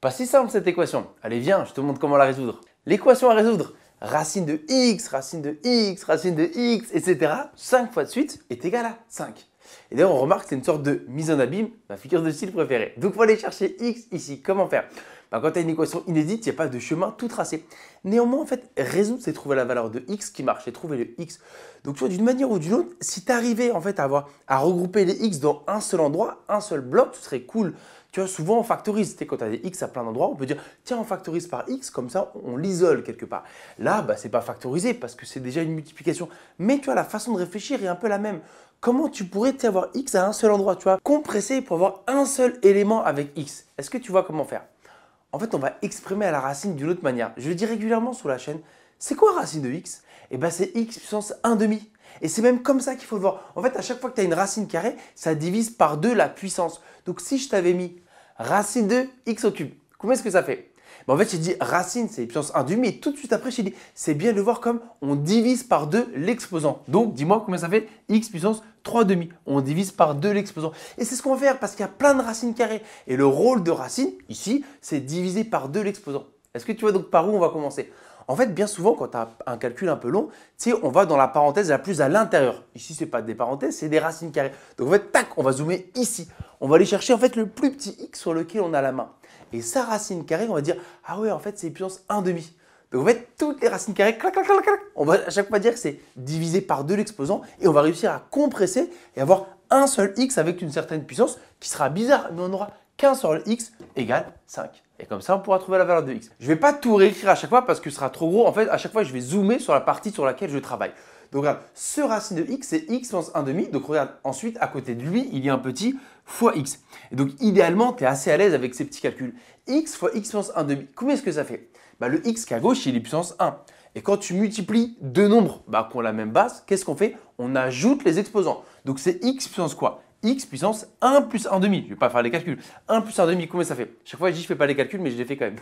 Pas si simple cette équation. Allez, viens, je te montre comment la résoudre. L'équation à résoudre, racine de x, racine de x, racine de x, etc. 5 fois de suite est égal à 5. Et d'ailleurs, on remarque que c'est une sorte de mise en abîme, ma figure de style préférée. Donc, il faut aller chercher x ici. Comment faire? Quand tu as une équation inédite, il n'y a pas de chemin tout tracé. Néanmoins, en fait, résoudre, c'est trouver la valeur de x qui marche et trouver le x. Donc, tu vois, d'une manière ou d'une autre, si tu arrivais en fait à regrouper les x dans un seul endroit, un seul bloc, ce serait cool. Tu vois, souvent on factorise. Tu sais, quand tu as des x à plein d'endroits, on peut dire tiens, on factorise par x, comme ça on l'isole quelque part. Là, ce n'est pas factorisé parce que c'est déjà une multiplication. Mais tu vois, la façon de réfléchir est un peu la même. Comment tu pourrais avoir x à un seul endroit, tu vois, compresser pour avoir un seul élément avec x? Est-ce que tu vois comment faire? En fait, on va exprimer à la racine d'une autre manière. Je le dis régulièrement sur la chaîne. C'est quoi racine de x? Eh bien, c'est x puissance 1 demi. Et c'est même comme ça qu'il faut le voir. En fait, à chaque fois que tu as une racine carrée, ça divise par 2 la puissance. Donc, si je t'avais mis racine de x au cube, combien est-ce que ça fait? En fait, j'ai dit racine, c'est puissance 1 demi. Et tout de suite après, j'ai dit, c'est bien de le voir comme on divise par 2 l'exposant. Donc, dis-moi combien ça fait x puissance 3 demi. On divise par 2 l'exposant. Et c'est ce qu'on va faire parce qu'il y a plein de racines carrées. Et le rôle de racine, ici, c'est diviser par 2 l'exposant. Est-ce que tu vois donc par où on va commencer? En fait, bien souvent, quand tu as un calcul un peu long, tu sais, on va dans la parenthèse la plus à l'intérieur. Ici, ce n'est pas des parenthèses, c'est des racines carrées. Donc, en fait, tac, on va zoomer ici. On va aller chercher en fait le plus petit x sur lequel on a la main. Et sa racine carrée, on va dire, ah ouais, en fait, c'est puissance 1 demi. Donc, en fait, toutes les racines carrées, clac, clac, clac, clac, on va à chaque fois dire que c'est divisé par 2 l'exposant et on va réussir à compresser et avoir un seul x avec une certaine puissance qui sera bizarre, mais on aura qu'un seul x égale 5. Et comme ça, on pourra trouver la valeur de x. Je ne vais pas tout réécrire à chaque fois parce que ce sera trop gros. En fait, à chaque fois, je vais zoomer sur la partie sur laquelle je travaille. Donc, regarde, ce racine de x, c'est x puissance 1 demi. Donc, regarde, ensuite, à côté de lui, il y a un petit fois x. Et donc, idéalement, tu es assez à l'aise avec ces petits calculs. X fois x puissance 1 demi, combien est-ce que ça fait? Le x qui est à gauche, il est puissance 1. Et quand tu multiplies deux nombres qui ont la même base, qu'est-ce qu'on fait? On ajoute les exposants. Donc, c'est x puissance quoi? X puissance 1 plus 1 demi. Je ne vais pas faire les calculs. 1 plus 1 demi, combien ça fait? Chaque fois, je dis je ne fais pas les calculs, mais je les fais quand même.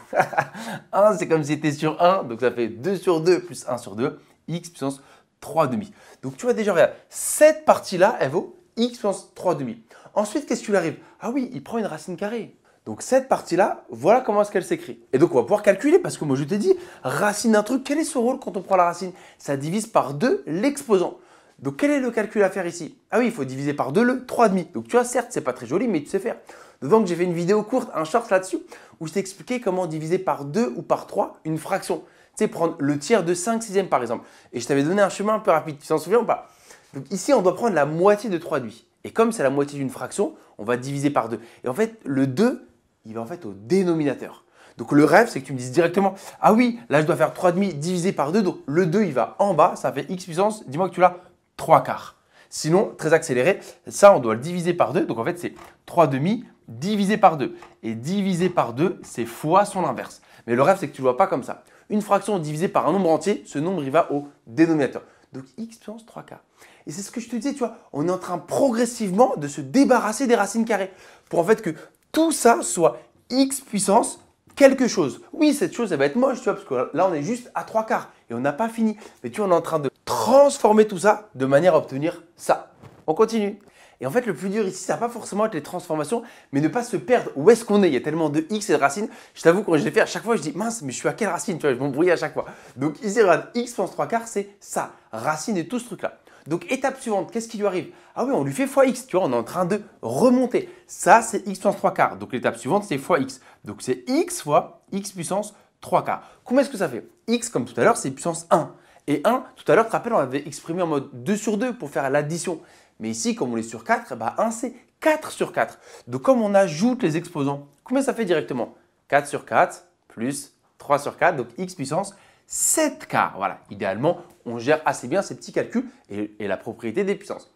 1, c'est comme si c'était sur 1. Donc, ça fait 2 sur 2 plus 1 sur 2. X puissance 3 demi. Donc, tu vois déjà, regarde, cette partie-là, elle vaut x puissance 3 demi. Ensuite, qu'est-ce qui lui arrive? Ah oui, il prend une racine carrée. Donc, cette partie-là, voilà comment est-ce qu'elle s'écrit. Et donc, on va pouvoir calculer parce que moi, je t'ai dit, racine d'un truc, quel est son rôle quand on prend la racine? Ça divise par 2 l'exposant. Donc, quel est le calcul à faire ici? Ah oui, il faut diviser par 2 le 3,5. Donc, tu vois, certes, c'est pas très joli, mais tu sais faire. Donc, j'ai fait une vidéo courte, un short là-dessus, où je t'ai expliqué comment diviser par 2 ou par 3 une fraction. Tu sais, prendre le tiers de 5 sixièmes, par exemple. Et je t'avais donné un chemin un peu rapide. Tu t'en souviens ou pas? Donc, ici, on doit prendre la moitié de 3,5. Et comme c'est la moitié d'une fraction, on va diviser par 2. Et en fait, le 2, il va en fait au dénominateur. Donc, le rêve, c'est que tu me dises directement, ah oui, là, je dois faire 3,5 divisé par 2. Donc, le 2, il va en bas, ça fait x puissance. Dis-moi que tu l'as 3 quarts. Sinon, très accéléré, ça, on doit le diviser par 2. Donc, en fait, c'est 3 demi divisé par 2. Et divisé par 2, c'est fois son inverse. Mais le rêve, c'est que tu ne le vois pas comme ça. Une fraction divisée par un nombre entier, ce nombre, il va au dénominateur. Donc, x puissance 3 quarts. Et c'est ce que je te disais, tu vois, on est en train progressivement de se débarrasser des racines carrées. Pour en fait que tout ça soit x puissance quelque chose. Oui, cette chose, elle va être moche, tu vois, parce que là, on est juste à 3 quarts et on n'a pas fini. Mais tu vois, on est en train de transformer tout ça de manière à obtenir ça. On continue. Et en fait, le plus dur ici, ça va pas forcément être les transformations, mais ne pas se perdre. Où est-ce qu'on est? Il y a tellement de x et de racines. Je t'avoue, quand je les fais, à chaque fois, je dis mince, mais je suis à quelle racine? Tu vois, je m'embrouille à chaque fois. Donc ici, regarde, x puissance 3 quarts, c'est ça. Racine de tout ce truc-là. Donc, étape suivante, qu'est-ce qui lui arrive? Ah oui, on lui fait fois x, tu vois, on est en train de remonter. Ça, c'est x puissance 3 quarts. Donc, l'étape suivante, c'est fois x. Donc, c'est x fois x puissance 3 quarts. Combien est-ce que ça fait? X, comme tout à l'heure, c'est puissance 1. Et 1, tout à l'heure, tu te rappelles, on avait exprimé en mode 2 sur 2 pour faire l'addition. Mais ici, comme on est sur 4, 1, c'est 4 sur 4. Donc, comme on ajoute les exposants, combien ça fait directement? 4 sur 4 plus 3 sur 4, donc x puissance 7 quarts. Voilà, idéalement, on gère assez bien ces petits calculs et la propriété des puissances.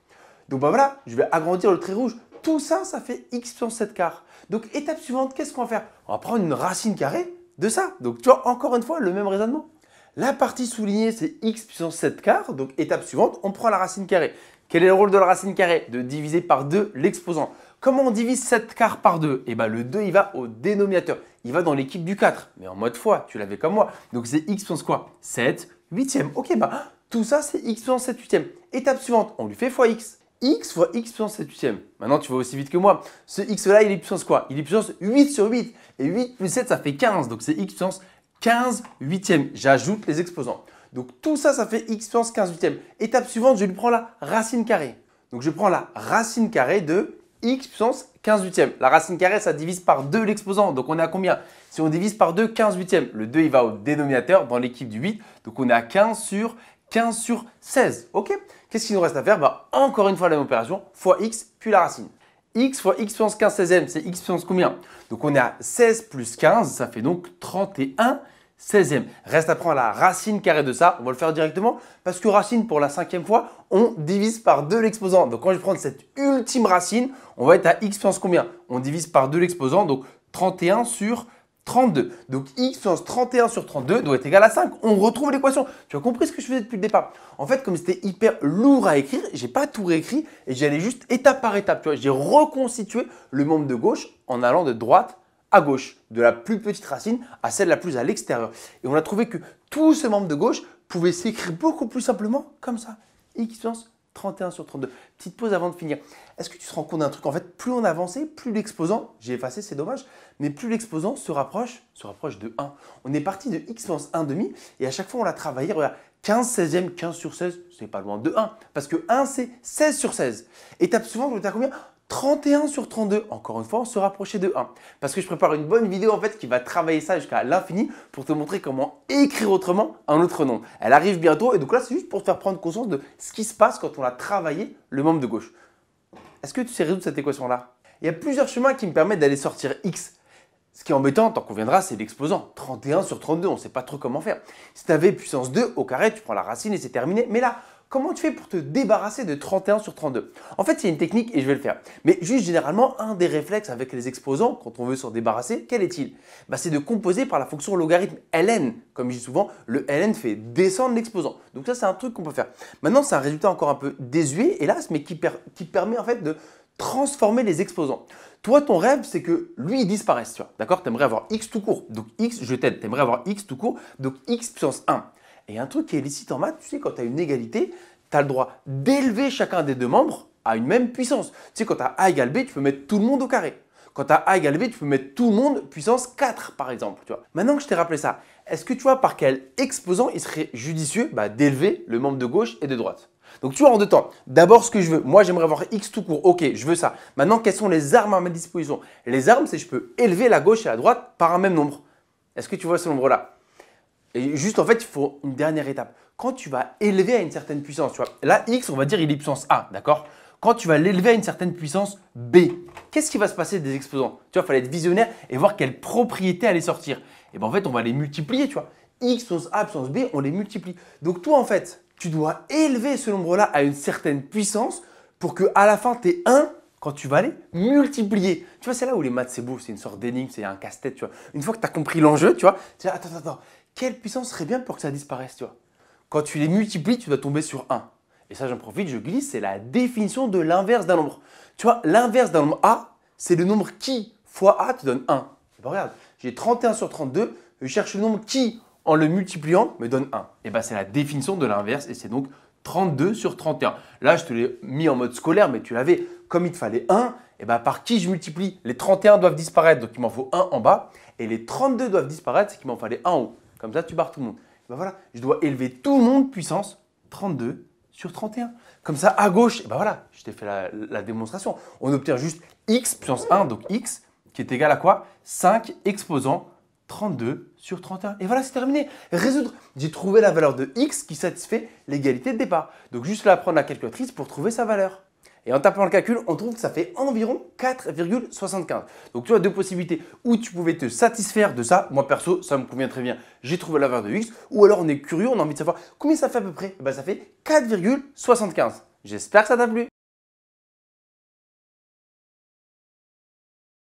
Donc voilà, je vais agrandir le trait rouge. Tout ça, ça fait x puissance 7 quarts. Donc étape suivante, qu'est-ce qu'on va faire? On va prendre une racine carrée de ça. Donc tu vois, encore une fois, le même raisonnement. La partie soulignée, c'est x puissance 7 quarts. Donc étape suivante, on prend la racine carrée. Quel est le rôle de la racine carrée? De diviser par 2 l'exposant. Comment on divise 7 quarts par 2? Eh bien, le 2, il va au dénominateur. Il va dans l'équipe du 4, mais en mode fois, tu l'avais comme moi. Donc, c'est x puissance quoi? 7 huitième. Ok, tout ça, c'est x puissance 7 huitième. Étape suivante, on lui fait fois x. x fois x puissance 7 huitième. Maintenant, tu vas aussi vite que moi. Ce x là, il est puissance quoi? Il est puissance 8 sur 8. Et 8 plus 7, ça fait 15. Donc, c'est x puissance 15 huitième. J'ajoute les exposants. Donc, tout ça, ça fait x puissance 15 huitième. Étape suivante, je lui prends la racine carrée. Donc, je prends la racine carrée de x puissance 15 huitième. La racine carrée, ça divise par 2 l'exposant. Donc, on est à combien? Si on divise par 2, 15 huitième. Le 2, il va au dénominateur dans l'équipe du 8. Donc, on est à 15 sur 16. OK? Qu'est-ce qu'il nous reste à faire? Encore une fois, la même opération, fois x, puis la racine. X fois x puissance 15 16e, c'est x puissance combien? Donc, on est à 16 plus 15, ça fait donc 31 16e. Reste à prendre la racine carrée de ça. On va le faire directement parce que racine, pour la 5e fois, on divise par 2 l'exposant. Donc, quand je prends cette ultime racine, on va être à x puissance combien? On divise par 2 l'exposant, donc 31 sur 32. Donc, x puissance 31 sur 32 doit être égal à 5. On retrouve l'équation. Tu as compris ce que je faisais depuis le départ? En fait, comme c'était hyper lourd à écrire, je n'ai pas tout réécrit et j'allais juste étape par étape. J'ai reconstitué le membre de gauche en allant de droite à gauche, de la plus petite racine à celle la plus à l'extérieur. Et on a trouvé que tout ce membre de gauche pouvait s'écrire beaucoup plus simplement comme ça. X puissance 31 sur 32. Petite pause avant de finir. Est-ce que tu te rends compte d'un truc? En fait, plus on avançait, plus l'exposant, j'ai effacé, c'est dommage, mais plus l'exposant se rapproche de 1. On est parti de x puissance 1 demi et à chaque fois, on l'a travaillé. Regarde, 15 16e, 15 sur 16, c'est pas loin de 1. Parce que 1, c'est 16 sur 16. Étape suivante, on est à combien? 31 sur 32. Encore une fois, on se rapprochait de 1. Parce que je prépare une bonne vidéo en fait qui va travailler ça jusqu'à l'infini pour te montrer comment écrire autrement un autre nombre. Elle arrive bientôt et donc là, c'est juste pour te faire prendre conscience de ce qui se passe quand on a travaillé le membre de gauche. Est-ce que tu sais résoudre cette équation-là? Il y a plusieurs chemins qui me permettent d'aller sortir x. Ce qui est embêtant, t'en conviendras, c'est l'exposant. 31 sur 32, on ne sait pas trop comment faire. Si tu avais puissance 2 au carré, tu prends la racine et c'est terminé. Mais là, comment tu fais pour te débarrasser de 31 sur 32? En fait, il y a une technique et je vais le faire. Mais juste généralement, un des réflexes avec les exposants, quand on veut s'en débarrasser, quel est-il? C'est de composer par la fonction logarithme ln. Comme je dis souvent, le ln fait descendre l'exposant. Donc ça, c'est un truc qu'on peut faire. Maintenant, c'est un résultat encore un peu désuet, hélas, mais qui permet en fait de transformer les exposants. Toi, ton rêve, c'est que lui, il disparaisse. Tu vois, d'accord? Tu aimerais avoir x tout court. Donc x, je t'aide. Tu aimerais avoir x tout court. Donc x puissance 1. Et un truc qui est licite en maths, tu sais, quand tu as une égalité, tu as le droit d'élever chacun des deux membres à une même puissance. Tu sais, quand tu as a égale b, tu peux mettre tout le monde au carré. Quand tu as a égale b, tu peux mettre tout le monde puissance 4, par exemple. Tu vois. Maintenant que je t'ai rappelé ça, est-ce que tu vois par quel exposant il serait judicieux d'élever le membre de gauche et de droite? Donc, tu vois, en deux temps. D'abord, ce que je veux. Moi, j'aimerais avoir x tout court. Ok, je veux ça. Maintenant, quelles sont les armes à ma disposition? Les armes, c'est que je peux élever la gauche et la droite par un même nombre. Est-ce que tu vois ce nombre-là? Et juste, en fait, il faut une dernière étape. Quand tu vas élever à une certaine puissance, tu vois, là, x, on va dire, il est puissance A, d'accord? Quand tu vas l'élever à une certaine puissance B, qu'est-ce qui va se passer des exposants? Tu vois, il fallait être visionnaire et voir quelles propriétés allaient sortir. Et bien, en fait, on va les multiplier, tu vois. X puissance A puissance B, on les multiplie. Donc, toi, en fait, tu dois élever ce nombre-là à une certaine puissance pour qu'à la fin, tu aies 1 quand tu vas aller multiplier. Tu vois, c'est là où les maths, c'est beau, c'est une sorte d'énigme, c'est un casse-tête, tu vois. Une fois que tu as compris l'enjeu, tu vois, tu dis, attends, quelle puissance serait bien pour que ça disparaisse, tu vois? Quand tu les multiplies, tu dois tomber sur 1. Et ça, j'en profite, je glisse, c'est la définition de l'inverse d'un nombre. Tu vois, l'inverse d'un nombre A, c'est le nombre qui fois A te donne 1. Et bien, regarde, j'ai 31 sur 32, je cherche le nombre qui, en le multipliant, me donne 1. Et bien, c'est la définition de l'inverse et c'est donc 32 sur 31. Là, je te l'ai mis en mode scolaire, mais tu l'avais. Comme il te fallait 1, et ben, par qui je multiplie? Les 31 doivent disparaître, donc il m'en faut 1 en bas. Et les 32 doivent disparaître, c'est qu'il m'en fallait 1 en haut. Comme ça, tu barres tout le monde. Ben voilà, je dois élever tout le monde puissance 32 sur 31. Comme ça, à gauche, ben voilà, je t'ai fait la démonstration. On obtient juste x puissance 1, donc x, qui est égal à quoi? 5 exposant 32 sur 31. Et voilà, c'est terminé. Résoudre. J'ai trouvé la valeur de x qui satisfait l'égalité de départ. Donc, juste là, prendre la calculatrice pour trouver sa valeur. Et en tapant le calcul, on trouve que ça fait environ 4,75. Donc, tu as deux possibilités où tu pouvais te satisfaire de ça. Moi, perso, ça me convient très bien. J'ai trouvé la valeur de x. Ou alors, on est curieux, on a envie de savoir combien ça fait à peu près. Ça fait 4,75. J'espère que ça t'a plu.